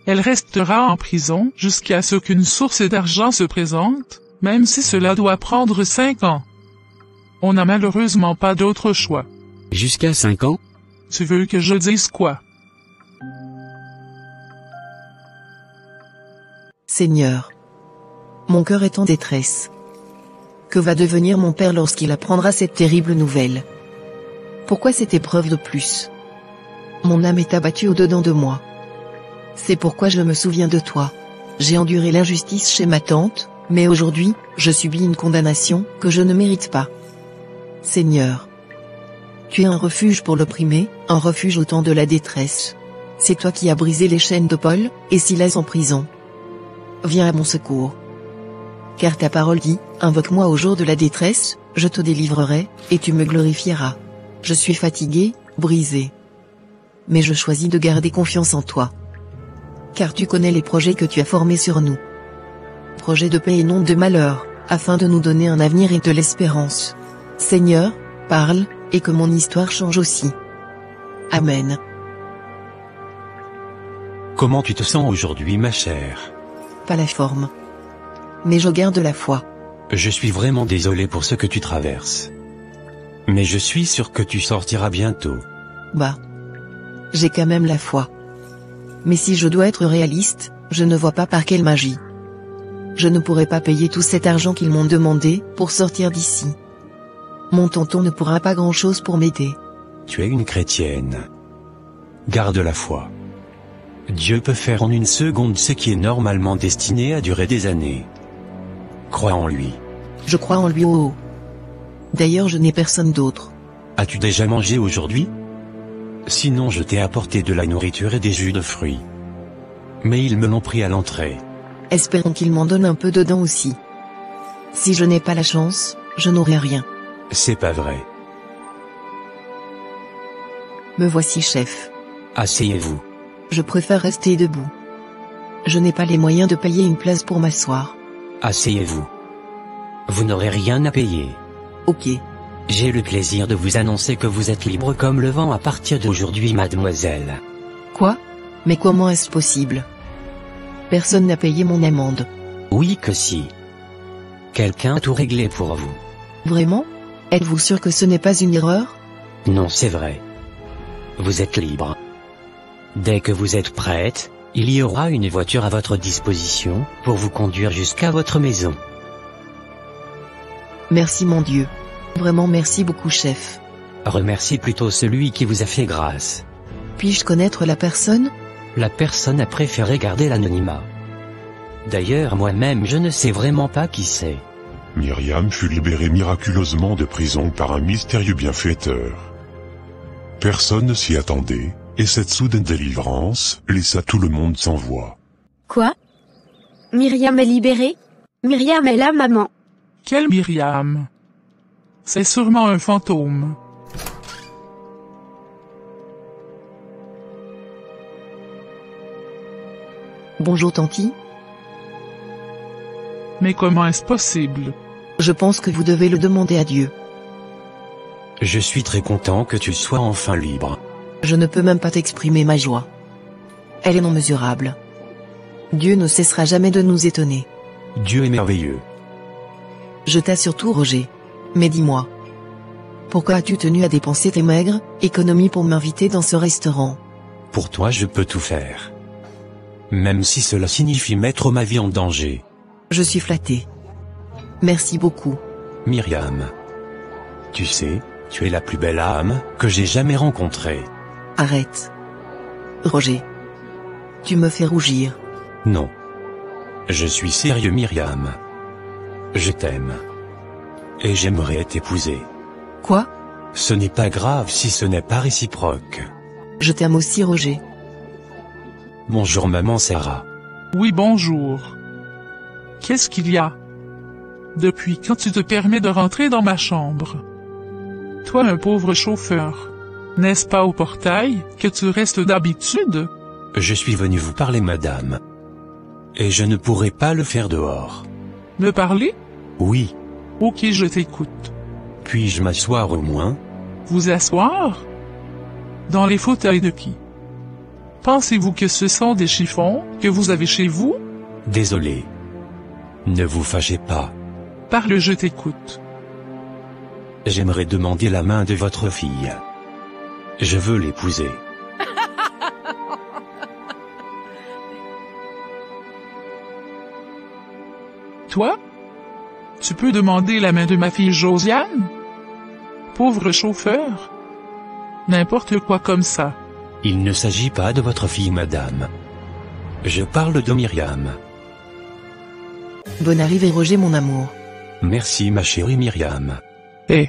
Elle restera en prison jusqu'à ce qu'une source d'argent se présente, même si cela doit prendre 5 ans. On n'a malheureusement pas d'autre choix. Jusqu'à 5 ans? Tu veux que je dise quoi? Seigneur, mon cœur est en détresse. Que va devenir mon père lorsqu'il apprendra cette terrible nouvelle? Pourquoi cette épreuve de plus? Mon âme est abattue au-dedans de moi. C'est pourquoi je me souviens de toi. J'ai enduré l'injustice chez ma tante, mais aujourd'hui, je subis une condamnation que je ne mérite pas. Seigneur, tu es un refuge pour l'opprimé, un refuge au temps de la détresse. C'est toi qui as brisé les chaînes de Paul et Silas en prison. Viens à mon secours. Car ta parole dit, invoque-moi au jour de la détresse, je te délivrerai, et tu me glorifieras. Je suis fatigué, brisé. Mais je choisis de garder confiance en toi. Car tu connais les projets que tu as formés sur nous. Projets de paix et non de malheur, afin de nous donner un avenir et de l'espérance. Seigneur, parle, et que mon histoire change aussi. Amen. Comment tu te sens aujourd'hui, ma chère? Pas la forme. Mais je garde la foi. Je suis vraiment désolé pour ce que tu traverses. Mais je suis sûr que tu sortiras bientôt. Bah. J'ai quand même la foi. Mais si je dois être réaliste, je ne vois pas par quelle magie. Je ne pourrai pas payer tout cet argent qu'ils m'ont demandé pour sortir d'ici. Mon tonton ne pourra pas grand-chose pour m'aider. Tu es une chrétienne. Garde la foi. Dieu peut faire en une seconde ce qui est normalement destiné à durer des années. Crois en lui. Je crois en lui. Oh. D'ailleurs, je n'ai personne d'autre. As-tu déjà mangé aujourd'hui? Sinon je t'ai apporté de la nourriture et des jus de fruits. Mais ils me l'ont pris à l'entrée. Espérons qu'il m'en donne un peu dedans aussi. Si je n'ai pas la chance, je n'aurai rien. C'est pas vrai. Me voici, chef. Asseyez-vous. Je préfère rester debout. Je n'ai pas les moyens de payer une place pour m'asseoir. Asseyez-vous. Vous n'aurez rien à payer. Ok. J'ai le plaisir de vous annoncer que vous êtes libre comme le vent à partir d'aujourd'hui, mademoiselle. Quoi? Mais comment est-ce possible? Personne n'a payé mon amende. Oui que si. Quelqu'un a tout réglé pour vous. Vraiment? Êtes-vous sûr que ce n'est pas une erreur? Non, c'est vrai. Vous êtes libre. Dès que vous êtes prête, il y aura une voiture à votre disposition pour vous conduire jusqu'à votre maison. Merci mon Dieu. Vraiment merci beaucoup, chef. Remercie plutôt celui qui vous a fait grâce. Puis-je connaître la personne? La personne a préféré garder l'anonymat. D'ailleurs, moi-même je ne sais vraiment pas qui c'est. Myriam fut libérée miraculeusement de prison par un mystérieux bienfaiteur. Personne ne s'y attendait, et cette soudaine délivrance laissa tout le monde sans voix. Quoi? Myriam est libérée? Myriam est là, maman. Quelle Myriam? C'est sûrement un fantôme. Bonjour tanti. Mais comment est-ce possible? Je pense que vous devez le demander à Dieu. Je suis très content que tu sois enfin libre. Je ne peux même pas t'exprimer ma joie. Elle est non mesurable. Dieu ne cessera jamais de nous étonner. Dieu est merveilleux. Je t'assure tout, Roger. Mais dis-moi. Pourquoi as-tu tenu à dépenser tes maigres économies pour m'inviter dans ce restaurant? Pour toi je peux tout faire. Même si cela signifie mettre ma vie en danger. Je suis flatté. Merci beaucoup. Myriam. Tu sais, tu es la plus belle âme que j'ai jamais rencontrée. Arrête. Roger. Tu me fais rougir. Non. Je suis sérieux, Myriam. Je t'aime. Et j'aimerais t'épouser. Quoi? Ce n'est pas grave si ce n'est pas réciproque. Je t'aime aussi, Roger. Bonjour maman Sarah. Oui, bonjour. Qu'est-ce qu'il y a? Depuis quand tu te permets de rentrer dans ma chambre? Toi, un pauvre chauffeur. N'est-ce pas au portail que tu restes d'habitude? Je suis venu vous parler, madame. Et je ne pourrai pas le faire dehors. Me parler? Oui. Ok, je t'écoute. Puis-je m'asseoir au moins? Vous asseoir? Dans les fauteuils de qui? Pensez-vous que ce sont des chiffons que vous avez chez vous? Désolé. Ne vous fâchez pas. Parle, je t'écoute. J'aimerais demander la main de votre fille. Je veux l'épouser. Toi? Tu peux demander la main de ma fille Josiane? Pauvre chauffeur. N'importe quoi comme ça. Il ne s'agit pas de votre fille, madame. Je parle de Myriam. Bonne arrivée, Roger, mon amour. Merci, ma chérie Myriam. Eh.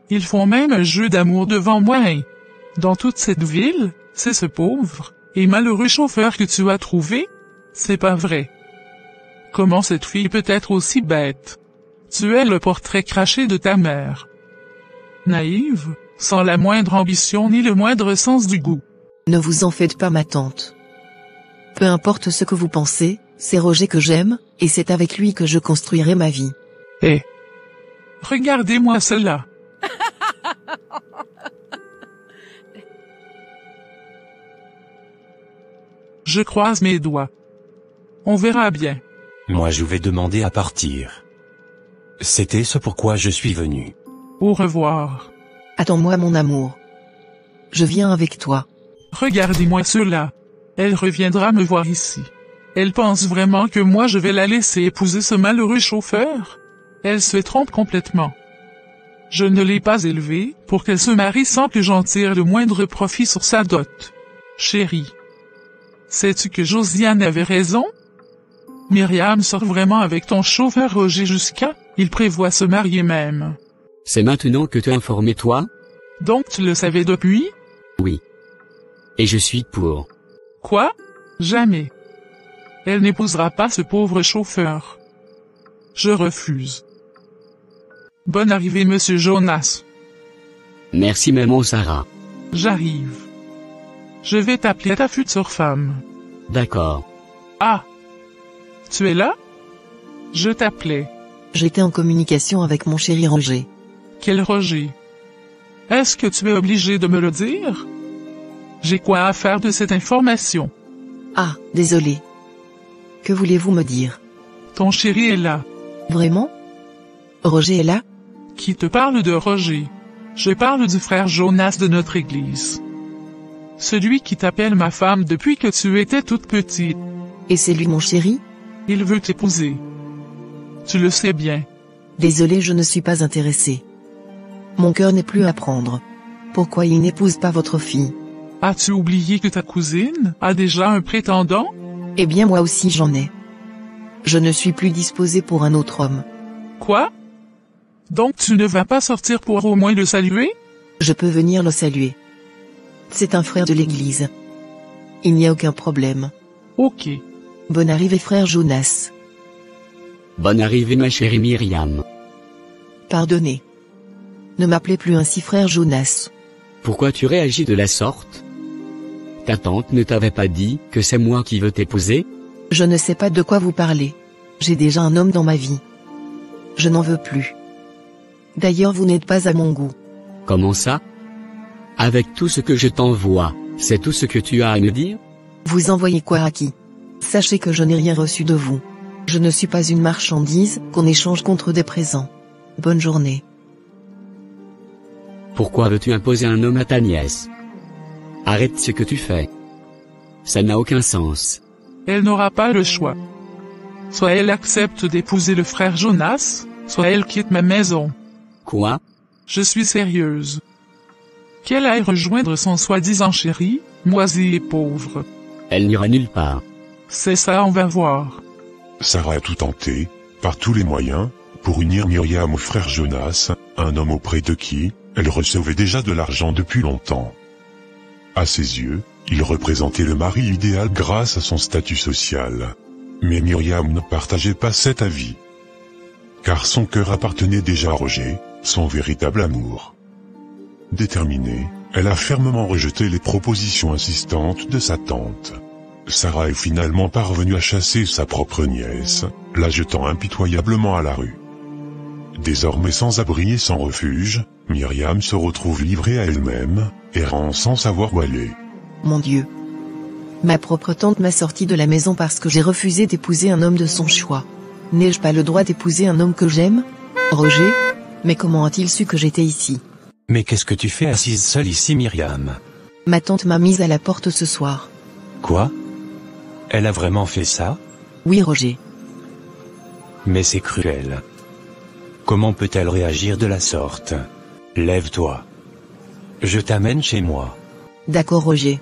Ils font même un jeu d'amour devant moi. Hein. Dans toute cette ville, c'est ce pauvre et malheureux chauffeur que tu as trouvé? C'est pas vrai. Comment cette fille peut être aussi bête? Tu es le portrait craché de ta mère. Naïve, sans la moindre ambition ni le moindre sens du goût. Ne vous en faites pas, ma tante. Peu importe ce que vous pensez, c'est Roger que j'aime, et c'est avec lui que je construirai ma vie. Eh. Regardez-moi cela. Je croise mes doigts. On verra bien. Moi je vais demander à partir. C'était ce pourquoi je suis venu. Au revoir. Attends-moi mon amour. Je viens avec toi. Regardez-moi cela. Elle reviendra me voir ici. Elle pense vraiment que moi je vais la laisser épouser ce malheureux chauffeur? Elle se trompe complètement. Je ne l'ai pas élevée pour qu'elle se marie sans que j'en tire le moindre profit sur sa dot. Chérie. Sais-tu que Josiane avait raison? Myriam sort vraiment avec ton chauffeur Roger jusqu'à, il prévoit se marier même. C'est maintenant que tu as informé toi? Donc tu le savais depuis? Oui. Et je suis pour. Quoi? Jamais. Elle n'épousera pas ce pauvre chauffeur. Je refuse. Bonne arrivée, monsieur Jonas. Merci maman Sarah. J'arrive. Je vais t'appeler ta future femme. D'accord. Ah! Tu es là? Je t'appelais. J'étais en communication avec mon chéri Roger. Quel Roger? Est-ce que tu es obligé de me le dire? J'ai quoi à faire de cette information? Ah, désolé. Que voulez-vous me dire? Ton chéri est là. Vraiment? Roger est là? Qui te parle de Roger? Je parle du frère Jonas de notre église. Celui qui t'appelle ma femme depuis que tu étais toute petite. Et c'est lui mon chéri? Il veut t'épouser. Tu le sais bien. Désolé, je ne suis pas intéressé. Mon cœur n'est plus à prendre. Pourquoi il n'épouse pas votre fille? As-tu oublié que ta cousine a déjà un prétendant? Eh bien moi aussi j'en ai. Je ne suis plus disposé pour un autre homme. Quoi? Donc tu ne vas pas sortir pour au moins le saluer? Je peux venir le saluer. C'est un frère de l'église. Il n'y a aucun problème. Ok. Bonne arrivée frère Jonas. Bonne arrivée ma chérie Myriam. Pardonnez. Ne m'appelez plus ainsi frère Jonas. Pourquoi tu réagis de la sorte? Ta tante ne t'avait pas dit que c'est moi qui veux t'épouser? Je ne sais pas de quoi vous parlez. J'ai déjà un homme dans ma vie. Je n'en veux plus. D'ailleurs vous n'êtes pas à mon goût. Comment ça? Avec tout ce que je t'envoie, c'est tout ce que tu as à me dire? Vous envoyez quoi à qui? Sachez que je n'ai rien reçu de vous. Je ne suis pas une marchandise qu'on échange contre des présents. Bonne journée. Pourquoi veux-tu imposer un homme à ta nièce? Arrête ce que tu fais. Ça n'a aucun sens. Elle n'aura pas le choix. Soit elle accepte d'épouser le frère Jonas, soit elle quitte ma maison. Quoi? Je suis sérieuse. Qu'elle aille rejoindre son soi-disant chéri, moisi et pauvre. Elle n'ira nulle part. C'est ça, on va voir. Sarah a tout tenté, par tous les moyens, pour unir Myriam au frère Jonas, un homme auprès de qui elle recevait déjà de l'argent depuis longtemps. À ses yeux, il représentait le mari idéal grâce à son statut social. Mais Myriam ne partageait pas cet avis. Car son cœur appartenait déjà à Roger, son véritable amour. Déterminée, elle a fermement rejeté les propositions insistantes de sa tante. Sarah est finalement parvenue à chasser sa propre nièce, la jetant impitoyablement à la rue. Désormais sans abri et sans refuge, Myriam se retrouve livrée à elle-même, errant sans savoir où aller. Mon Dieu. Ma propre tante m'a sorti de la maison parce que j'ai refusé d'épouser un homme de son choix. N'ai-je pas le droit d'épouser un homme que j'aime? Roger? Mais comment a-t-il su que j'étais ici? Mais qu'est-ce que tu fais assise seule ici Myriam? Ma tante m'a mise à la porte ce soir. Quoi? Elle a vraiment fait ça? Oui Roger. Mais c'est cruel. Comment peut-elle réagir de la sorte? Lève-toi. Je t'amène chez moi. D'accord Roger.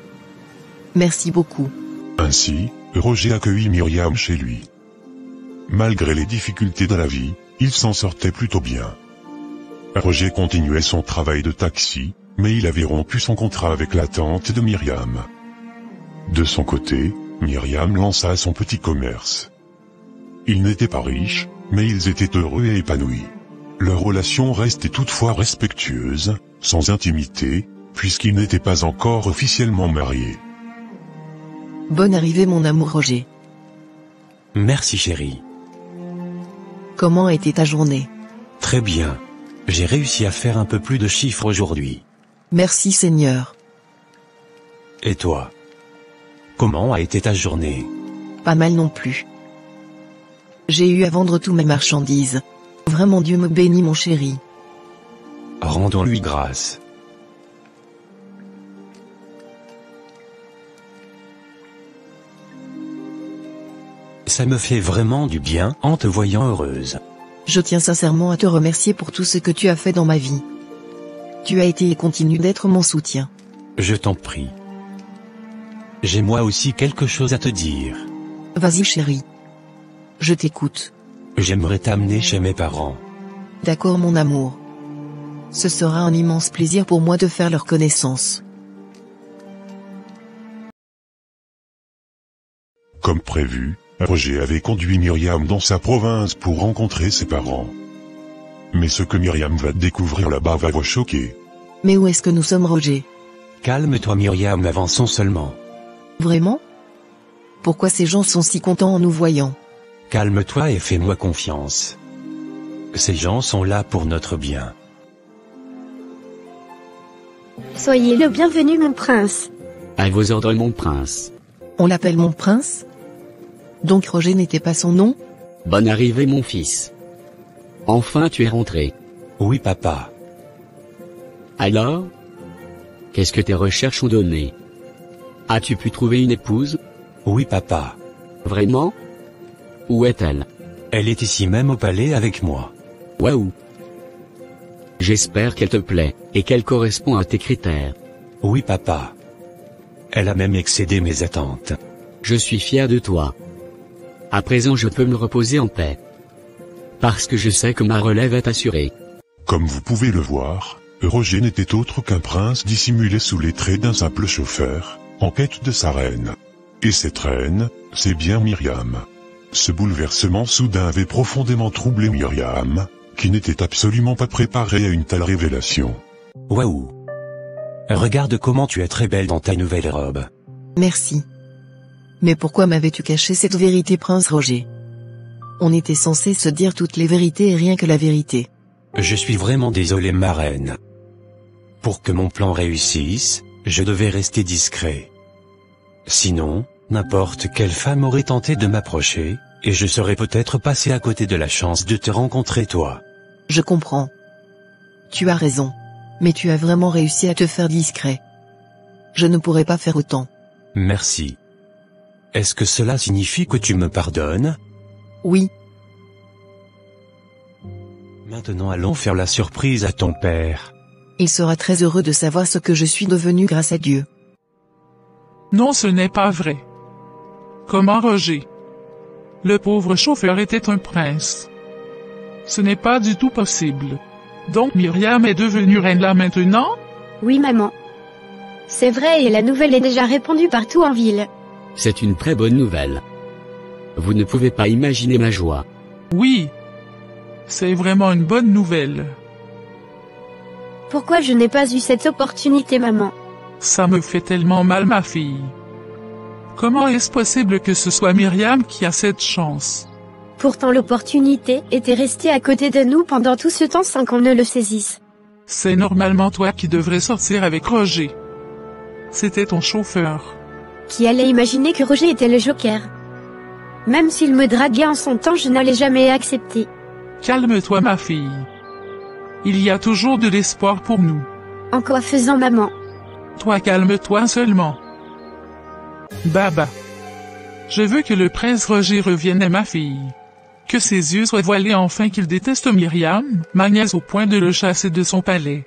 Merci beaucoup. Ainsi, Roger accueillit Myriam chez lui. Malgré les difficultés de la vie, il s'en sortait plutôt bien. Roger continuait son travail de taxi, mais il avait rompu son contrat avec la tante de Myriam. De son côté, Myriam lança son petit commerce. Ils n'étaient pas riches, mais ils étaient heureux et épanouis. Leur relation restait toutefois respectueuse, sans intimité, puisqu'ils n'étaient pas encore officiellement mariés. Bonne arrivée mon amour Roger. Merci chérie. Comment était ta journée? Très bien. J'ai réussi à faire un peu plus de chiffres aujourd'hui. Merci Seigneur. Et toi? Comment a été ta journée? Pas mal non plus. J'ai eu à vendre toutes mes marchandises. Vraiment Dieu me bénit mon chéri. Rendons-lui grâce. Ça me fait vraiment du bien en te voyant heureuse. Je tiens sincèrement à te remercier pour tout ce que tu as fait dans ma vie. Tu as été et continues d'être mon soutien. Je t'en prie. J'ai moi aussi quelque chose à te dire. Vas-y chéri. Je t'écoute. J'aimerais t'amener chez mes parents. D'accord mon amour. Ce sera un immense plaisir pour moi de faire leur connaissance. Comme prévu, Roger avait conduit Myriam dans sa province pour rencontrer ses parents. Mais ce que Myriam va découvrir là-bas va vous choquer. Mais où est-ce que nous sommes Roger? Calme-toi Myriam, avançons seulement. Vraiment? Pourquoi ces gens sont si contents en nous voyant? Calme-toi et fais-moi confiance. Ces gens sont là pour notre bien. Soyez le bienvenu mon prince. À vos ordres mon prince. On l'appelle mon prince? Donc Roger n'était pas son nom? Bonne arrivée mon fils. Enfin tu es rentré. Oui papa. Alors? Qu'est-ce que tes recherches ont donné? As-tu pu trouver une épouse? Oui papa. Vraiment? Où est-elle? Elle est ici même au palais avec moi. Waouh! J'espère qu'elle te plaît, et qu'elle correspond à tes critères. Oui papa. Elle a même excédé mes attentes. Je suis fier de toi. À présent je peux me reposer en paix. Parce que je sais que ma relève est assurée. Comme vous pouvez le voir, Roger n'était autre qu'un prince dissimulé sous les traits d'un simple chauffeur, en quête de sa reine. Et cette reine, c'est bien Myriam. Ce bouleversement soudain avait profondément troublé Myriam, qui n'était absolument pas préparée à une telle révélation. Waouh! Regarde comment tu es très belle dans ta nouvelle robe. Merci. Mais pourquoi m'avais-tu caché cette vérité, prince Roger? On était censé se dire toutes les vérités et rien que la vérité. Je suis vraiment désolé ma reine. Pour que mon plan réussisse, je devais rester discret. Sinon, n'importe quelle femme aurait tenté de m'approcher, et je serais peut-être passé à côté de la chance de te rencontrer toi. Je comprends. Tu as raison. Mais tu as vraiment réussi à te faire discret. Je ne pourrais pas faire autant. Merci. Est-ce que cela signifie que tu me pardonnes? Oui. Maintenant allons faire la surprise à ton père. Il sera très heureux de savoir ce que je suis devenu grâce à Dieu. Non, ce n'est pas vrai. Comment Roger? Le pauvre chauffeur était un prince. Ce n'est pas du tout possible. Donc Myriam est devenue reine là maintenant? Oui maman. C'est vrai et la nouvelle est déjà répandue partout en ville. C'est une très bonne nouvelle. Vous ne pouvez pas imaginer ma joie. Oui. C'est vraiment une bonne nouvelle. Pourquoi je n'ai pas eu cette opportunité maman? Ça me fait tellement mal ma fille. Comment est-ce possible que ce soit Myriam qui a cette chance? Pourtant l'opportunité était restée à côté de nous pendant tout ce temps sans qu'on ne le saisisse. C'est normalement toi qui devrais sortir avec Roger. C'était ton chauffeur. Qui allait imaginer que Roger était le joker? Même s'il me draguait en son temps, je n'allais jamais accepter. Calme-toi ma fille. Il y a toujours de l'espoir pour nous. En quoi faisant maman? Toi calme-toi seulement. Baba. Je veux que le prince Roger revienne à ma fille. Que ses yeux soient voilés enfin qu'il déteste Myriam, ma nièce au point de le chasser de son palais.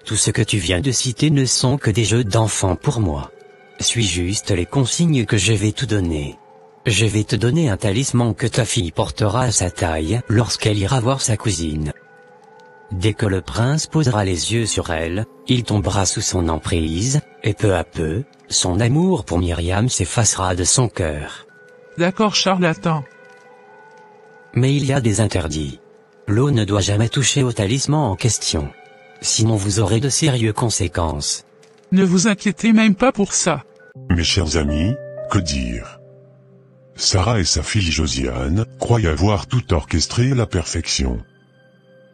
Tout ce que tu viens de citer ne sont que des jeux d'enfants pour moi. Suis juste les consignes que je vais te donner. Je vais te donner un talisman que ta fille portera à sa taille lorsqu'elle ira voir sa cousine. Dès que le prince posera les yeux sur elle, il tombera sous son emprise, et peu à peu, son amour pour Myriam s'effacera de son cœur. D'accord charlatan. Mais il y a des interdits. L'eau ne doit jamais toucher au talisman en question. Sinon vous aurez de sérieuses conséquences. Ne vous inquiétez même pas pour ça. Mes chers amis, que dire? Sarah et sa fille Josiane croyaient avoir tout orchestré à la perfection.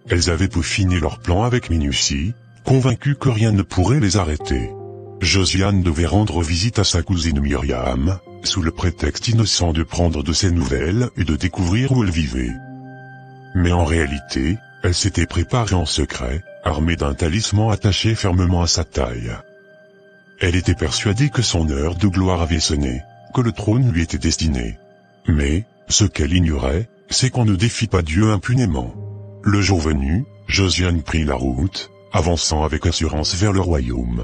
Elles avaient peaufiné leur plan avec minutie, convaincues que rien ne pourrait les arrêter. Josiane devait rendre visite à sa cousine Myriam, sous le prétexte innocent de prendre de ses nouvelles et de découvrir où elle vivait. Mais en réalité, elle s'était préparée en secret, armée d'un talisman attaché fermement à sa taille. Elle était persuadée que son heure de gloire avait sonné, que le trône lui était destiné. Mais, ce qu'elle ignorait, c'est qu'on ne défie pas Dieu impunément. Le jour venu, Josiane prit la route, avançant avec assurance vers le royaume.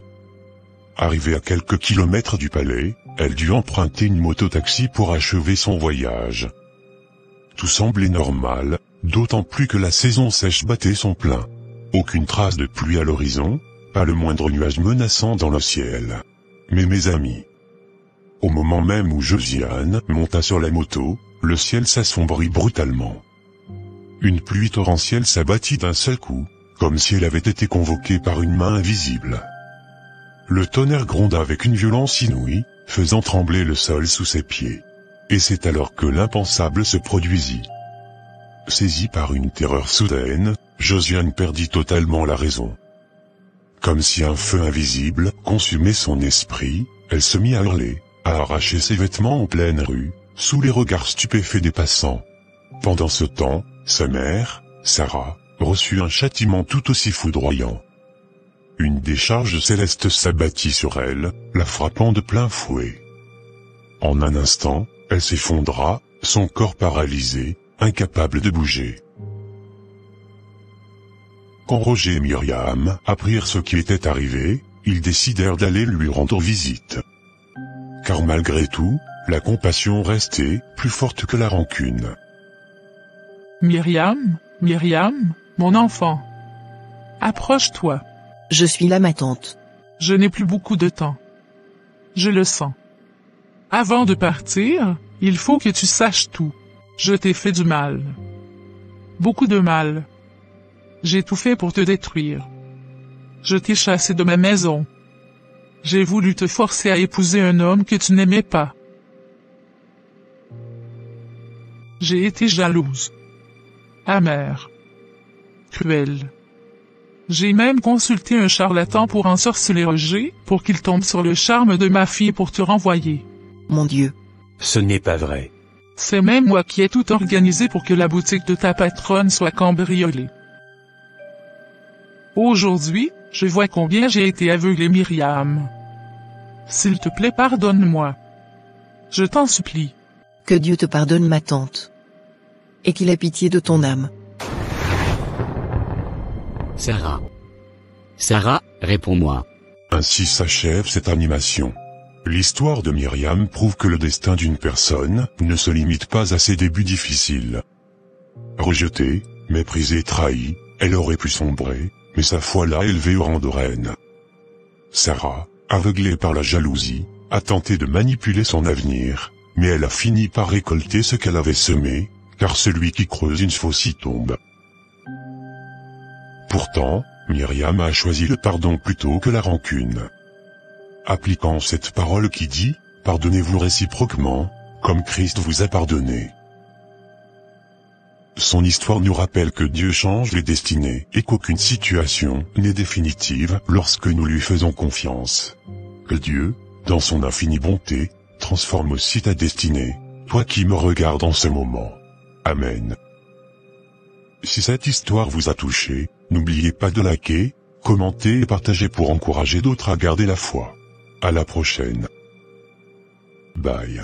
Arrivée à quelques kilomètres du palais, elle dut emprunter une moto-taxi pour achever son voyage. Tout semblait normal, d'autant plus que la saison sèche battait son plein. Aucune trace de pluie à l'horizon, pas le moindre nuage menaçant dans le ciel. Mais mes amis, au moment même où Josiane monta sur la moto, le ciel s'assombrit brutalement. Une pluie torrentielle s'abattit d'un seul coup, comme si elle avait été convoquée par une main invisible. Le tonnerre gronda avec une violence inouïe, faisant trembler le sol sous ses pieds. Et c'est alors que l'impensable se produisit. Saisie par une terreur soudaine, Josiane perdit totalement la raison. Comme si un feu invisible consumait son esprit, elle se mit à hurler, à arracher ses vêtements en pleine rue, sous les regards stupéfaits des passants. Pendant ce temps, sa mère, Sarah, reçut un châtiment tout aussi foudroyant. Une décharge céleste s'abattit sur elle, la frappant de plein fouet. En un instant, elle s'effondra, son corps paralysé, incapable de bouger. Quand Roger et Myriam apprirent ce qui était arrivé, ils décidèrent d'aller lui rendre visite. Car malgré tout, la compassion restait plus forte que la rancune. Myriam, Myriam, mon enfant. Approche-toi. Je suis là, ma tante. Je n'ai plus beaucoup de temps. Je le sens. Avant de partir, il faut que tu saches tout. Je t'ai fait du mal. Beaucoup de mal. J'ai tout fait pour te détruire. Je t'ai chassé de ma maison. J'ai voulu te forcer à épouser un homme que tu n'aimais pas. J'ai été jalouse. Amère. Cruelle. J'ai même consulté un charlatan pour ensorceler Roger, pour qu'il tombe sur le charme de ma fille pour te renvoyer. Mon Dieu. Ce n'est pas vrai. C'est même moi qui ai tout organisé pour que la boutique de ta patronne soit cambriolée. Aujourd'hui, je vois combien j'ai été aveuglée, Myriam. S'il te plaît, pardonne-moi. Je t'en supplie. Que Dieu te pardonne, ma tante. Et qu'il ait pitié de ton âme. Sarah. Sarah, réponds-moi. Ainsi s'achève cette animation. L'histoire de Myriam prouve que le destin d'une personne ne se limite pas à ses débuts difficiles. Rejetée, méprisée, trahie, elle aurait pu sombrer, mais sa foi l'a élevée au rang de reine. Sarah, aveuglée par la jalousie, a tenté de manipuler son avenir, mais elle a fini par récolter ce qu'elle avait semé, car celui qui creuse une fosse y tombe. Pourtant, Myriam a choisi le pardon plutôt que la rancune. Appliquant cette parole qui dit « Pardonnez-vous réciproquement, comme Christ vous a pardonné ». Son histoire nous rappelle que Dieu change les destinées et qu'aucune situation n'est définitive lorsque nous lui faisons confiance. Que Dieu, dans son infinie bonté, transforme aussi ta destinée, toi qui me regardes en ce moment. Amen. Si cette histoire vous a touché, n'oubliez pas de liker, commenter et partager pour encourager d'autres à garder la foi. À la prochaine. Bye.